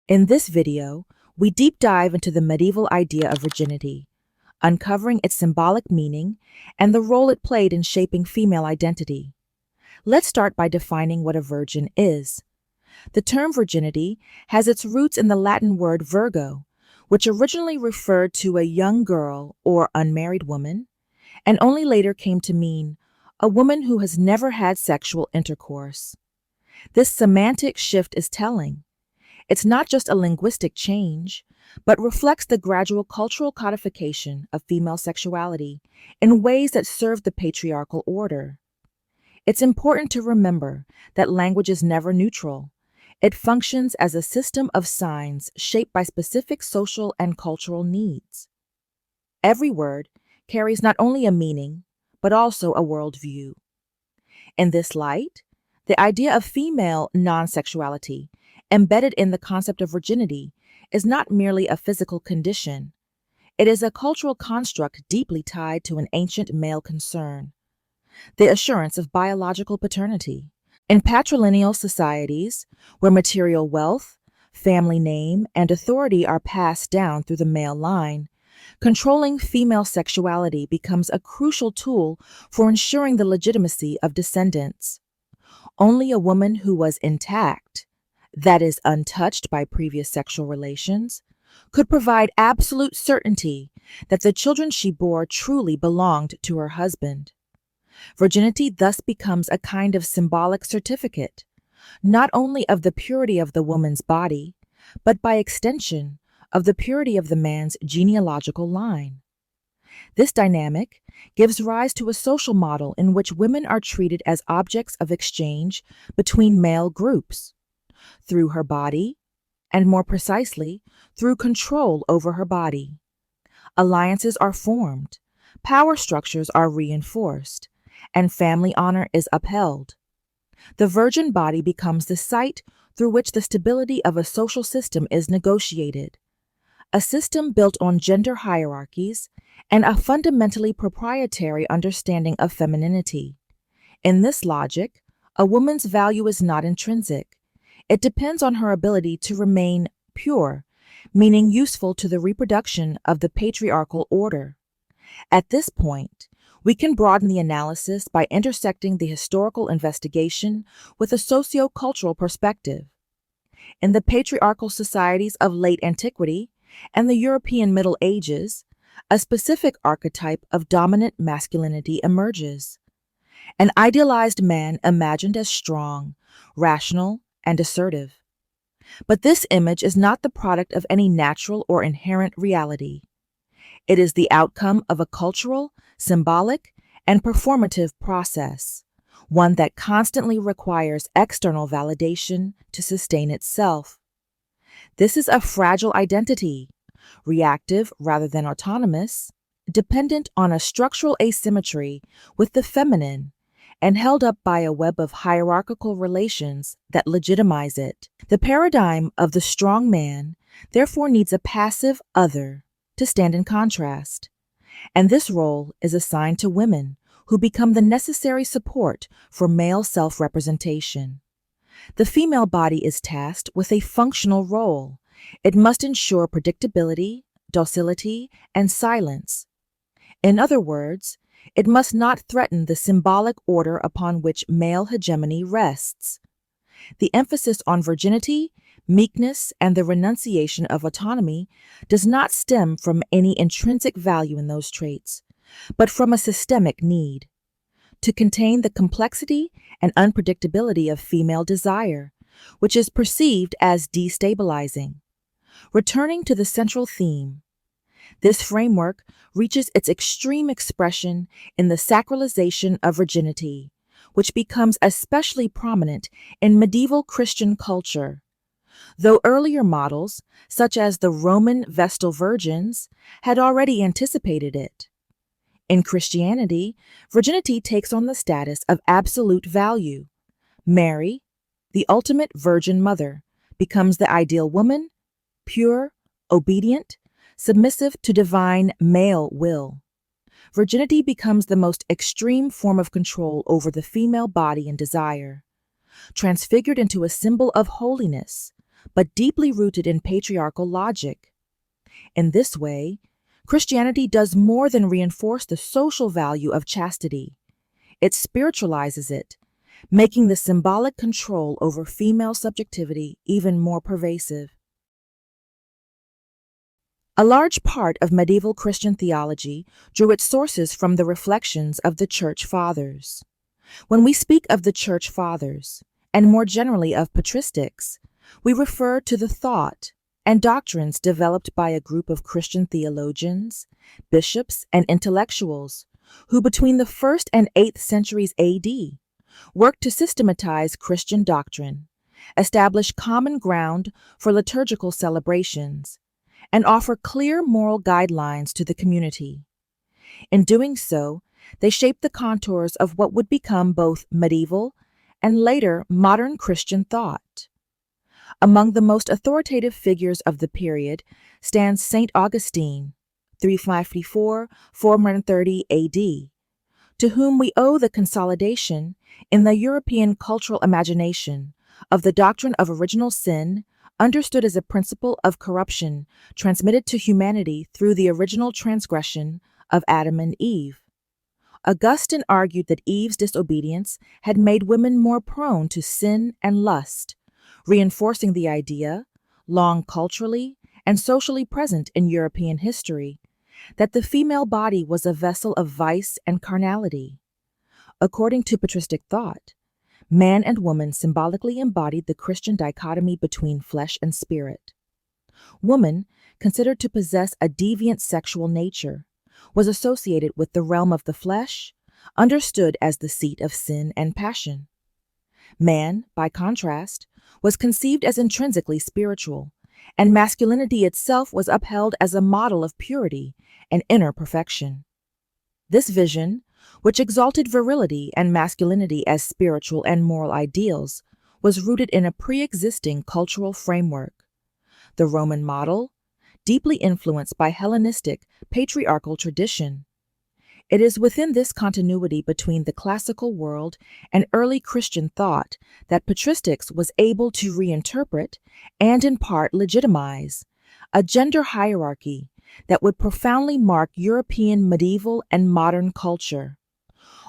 In this video, we deep dive into the medieval idea of virginity, uncovering its symbolic meaning and the role it played in shaping female identity. Let's start by defining what a virgin is. The term virginity has its roots in the Latin word virgo, which originally referred to a young girl or unmarried woman, and only later came to mean a woman who has never had sexual intercourse. This semantic shift is telling. It's not just a linguistic change, but reflects the gradual cultural codification of female sexuality in ways that serve the patriarchal order. It's important to remember that language is never neutral. It functions as a system of signs shaped by specific social and cultural needs. Every word carries not only a meaning, but also a worldview. In this light, the idea of female non-sexuality, embedded in the concept of virginity, is not merely a physical condition. It is a cultural construct deeply tied to an ancient male concern, the assurance of biological paternity. In patrilineal societies, where material wealth, family name, and authority are passed down through the male line, controlling female sexuality becomes a crucial tool for ensuring the legitimacy of descendants. Only a woman who was intact, that is, untouched by previous sexual relations, could provide absolute certainty that the children she bore truly belonged to her husband. Virginity thus becomes a kind of symbolic certificate, not only of the purity of the woman's body, but by extension of the purity of the man's genealogical line. This dynamic gives rise to a social model in which women are treated as objects of exchange between male groups, through her body, and more precisely, through control over her body. Alliances are formed, power structures are reinforced, and family honor is upheld. The virgin body becomes the site through which the stability of a social system is negotiated, a system built on gender hierarchies and a fundamentally proprietary understanding of femininity. In this logic, a woman's value is not intrinsic. It depends on her ability to remain pure, meaning useful to the reproduction of the patriarchal order. At this point, we can broaden the analysis by intersecting the historical investigation with a socio-cultural perspective. In the patriarchal societies of late antiquity and the European Middle Ages, a specific archetype of dominant masculinity emerges. An idealized man imagined as strong, rational, and assertive. But this image is not the product of any natural or inherent reality. It is the outcome of a cultural, symbolic, and performative process, one that constantly requires external validation to sustain itself. This is a fragile identity, reactive rather than autonomous, dependent on a structural asymmetry with the feminine, and held up by a web of hierarchical relations that legitimize it. The paradigm of the strong man therefore needs a passive other to stand in contrast, and this role is assigned to women who become the necessary support for male self-representation. The female body is tasked with a functional role. It must ensure predictability, docility, and silence. In other words, it must not threaten the symbolic order upon which male hegemony rests. The emphasis on virginity, meekness, and the renunciation of autonomy does not stem from any intrinsic value in those traits, but from a systemic need to contain the complexity and unpredictability of female desire, which is perceived as destabilizing. Returning to the central theme, this framework reaches its extreme expression in the sacralization of virginity, which becomes especially prominent in medieval Christian culture. Though earlier models, such as the Roman Vestal Virgins, had already anticipated it. In Christianity, virginity takes on the status of absolute value. Mary, the ultimate Virgin Mother, becomes the ideal woman, pure, obedient, submissive to divine male will. Virginity becomes the most extreme form of control over the female body and desire. Transfigured into a symbol of holiness, but deeply rooted in patriarchal logic. In this way, Christianity does more than reinforce the social value of chastity. It spiritualizes it, making the symbolic control over female subjectivity even more pervasive. A large part of medieval Christian theology drew its sources from the reflections of the Church Fathers. When we speak of the Church Fathers, and more generally of patristics, we refer to the thought and doctrines developed by a group of Christian theologians, bishops, and intellectuals who between the 1st and 8th centuries AD worked to systematize Christian doctrine, establish common ground for liturgical celebrations, and offer clear moral guidelines to the community. In doing so, they shaped the contours of what would become both medieval and later modern Christian thought. Among the most authoritative figures of the period stands St. Augustine, 354-430 AD, to whom we owe the consolidation in the European cultural imagination of the doctrine of original sin, understood as a principle of corruption transmitted to humanity through the original transgression of Adam and Eve. Augustine argued that Eve's disobedience had made women more prone to sin and lust, reinforcing the idea, long culturally and socially present in European history, that the female body was a vessel of vice and carnality. According to patristic thought, man and woman symbolically embodied the Christian dichotomy between flesh and spirit. Woman, considered to possess a deviant sexual nature, was associated with the realm of the flesh, understood as the seat of sin and passion. Man, by contrast, was conceived as intrinsically spiritual, and masculinity itself was upheld as a model of purity and inner perfection. This vision, which exalted virility and masculinity as spiritual and moral ideals, was rooted in a pre-existing cultural framework. The Roman model, deeply influenced by Hellenistic patriarchal tradition. It is within this continuity between the classical world and early Christian thought that patristics was able to reinterpret and in part legitimize a gender hierarchy that would profoundly mark European medieval and modern culture.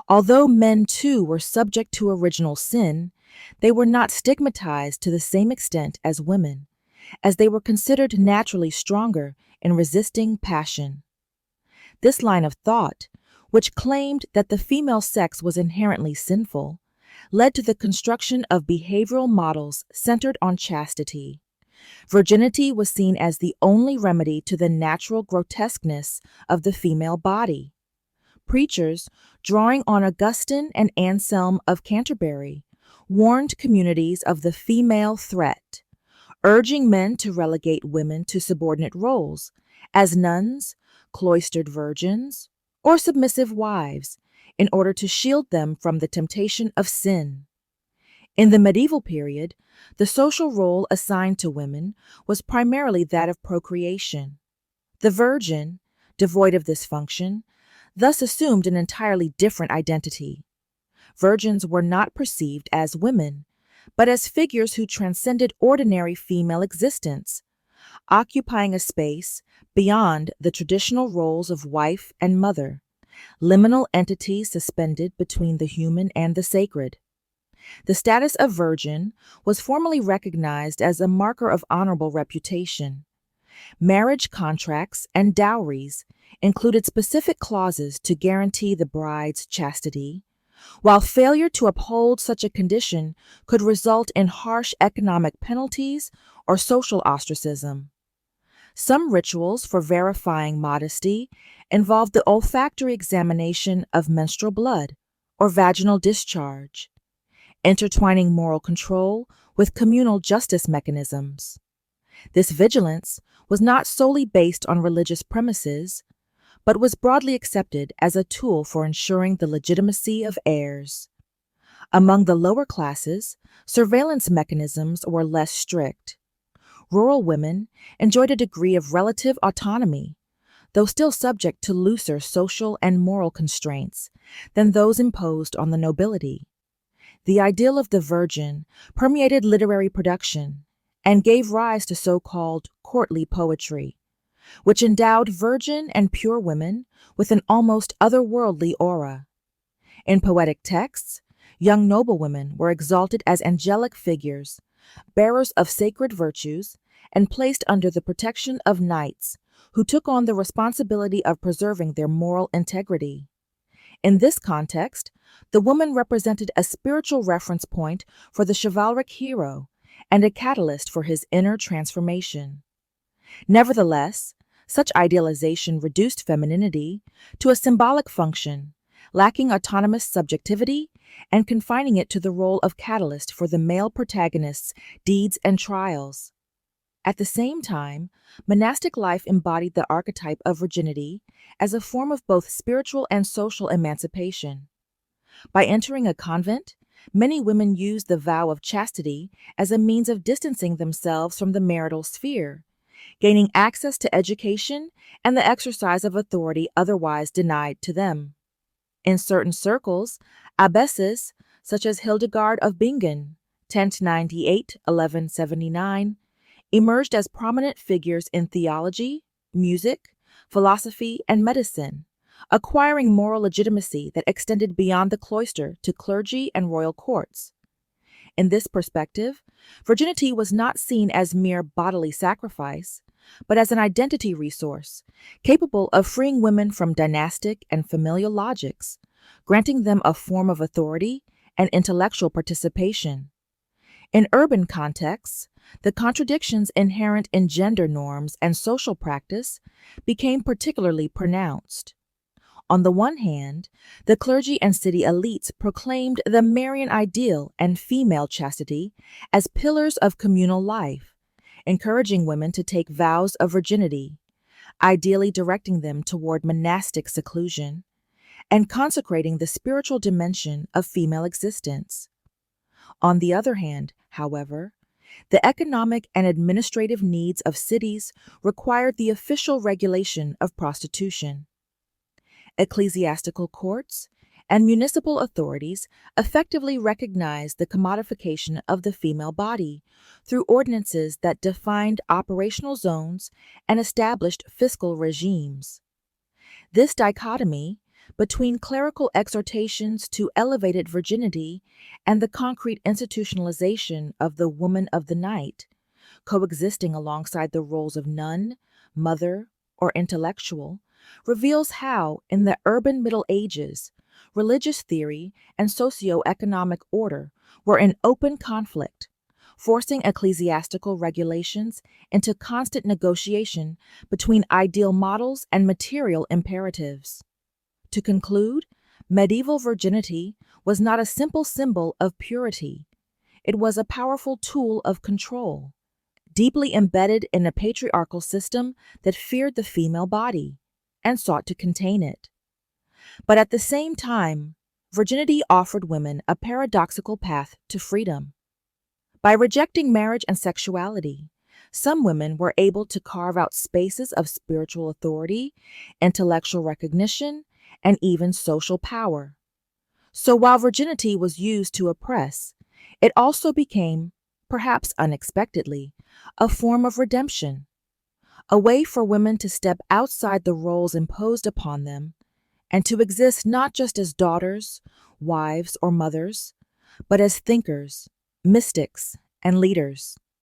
Although men too were subject to original sin, they were not stigmatized to the same extent as women, as they were considered naturally stronger in resisting passion. This line of thought, which claimed that the female sex was inherently sinful, led to the construction of behavioral models centered on chastity. Virginity was seen as the only remedy to the natural grotesqueness of the female body. Preachers, drawing on Augustine and Anselm of Canterbury, warned communities of the female threat, urging men to relegate women to subordinate roles, as nuns, cloistered virgins, or submissive wives, in order to shield them from the temptation of sin. In the medieval period, the social role assigned to women was primarily that of procreation. The virgin, devoid of this function, thus assumed an entirely different identity. Virgins were not perceived as women, but as figures who transcended ordinary female existence, occupying a space beyond the traditional roles of wife and mother, liminal entities suspended between the human and the sacred. The status of virgin was formally recognized as a marker of honorable reputation. Marriage contracts and dowries included specific clauses to guarantee the bride's chastity, while failure to uphold such a condition could result in harsh economic penalties or social ostracism. Some rituals for verifying modesty involved the olfactory examination of menstrual blood or vaginal discharge, intertwining moral control with communal justice mechanisms. This vigilance was not solely based on religious premises, but was broadly accepted as a tool for ensuring the legitimacy of heirs. Among the lower classes, surveillance mechanisms were less strict. Rural women enjoyed a degree of relative autonomy, though still subject to looser social and moral constraints than those imposed on the nobility. The ideal of the virgin permeated literary production, and gave rise to so-called courtly poetry, which endowed virgin and pure women with an almost otherworldly aura. In poetic texts, young noblewomen were exalted as angelic figures, bearers of sacred virtues, and placed under the protection of knights who took on the responsibility of preserving their moral integrity. In this context, the woman represented a spiritual reference point for the chivalric hero and a catalyst for his inner transformation. Nevertheless, such idealization reduced femininity to a symbolic function, lacking autonomous subjectivity and confining it to the role of catalyst for the male protagonist's deeds and trials. At the same time, monastic life embodied the archetype of virginity as a form of both spiritual and social emancipation. By entering a convent, many women used the vow of chastity as a means of distancing themselves from the marital sphere, gaining access to education and the exercise of authority otherwise denied to them. In certain circles, abbesses, such as Hildegard of Bingen, 1098-1179, emerged as prominent figures in theology, music, philosophy, and medicine, acquiring moral legitimacy that extended beyond the cloister to clergy and royal courts. In this perspective, virginity was not seen as mere bodily sacrifice, but as an identity resource, capable of freeing women from dynastic and familial logics, granting them a form of authority and intellectual participation. In urban contexts, the contradictions inherent in gender norms and social practice became particularly pronounced. On the one hand, the clergy and city elites proclaimed the Marian ideal and female chastity as pillars of communal life, encouraging women to take vows of virginity, ideally directing them toward monastic seclusion, and consecrating the spiritual dimension of female existence. On the other hand, however, the economic and administrative needs of cities required the official regulation of prostitution. Ecclesiastical courts and municipal authorities effectively recognized the commodification of the female body through ordinances that defined operational zones and established fiscal regimes. This dichotomy between clerical exhortations to elevated virginity and the concrete institutionalization of the woman of the night, coexisting alongside the roles of nun, mother, or intellectual, reveals how, in the urban Middle Ages, religious theory and socio-economic order were in open conflict, forcing ecclesiastical regulations into constant negotiation between ideal models and material imperatives. To conclude, medieval virginity was not a simple symbol of purity. It was a powerful tool of control, deeply embedded in a patriarchal system that feared the female body and sought to contain it. But at the same time, virginity offered women a paradoxical path to freedom. By rejecting marriage and sexuality, some women were able to carve out spaces of spiritual authority, intellectual recognition, and even social power. So while virginity was used to oppress, it also became, perhaps unexpectedly, a form of redemption, a way for women to step outside the roles imposed upon them and to exist not just as daughters, wives, or mothers, but as thinkers, mystics, and leaders.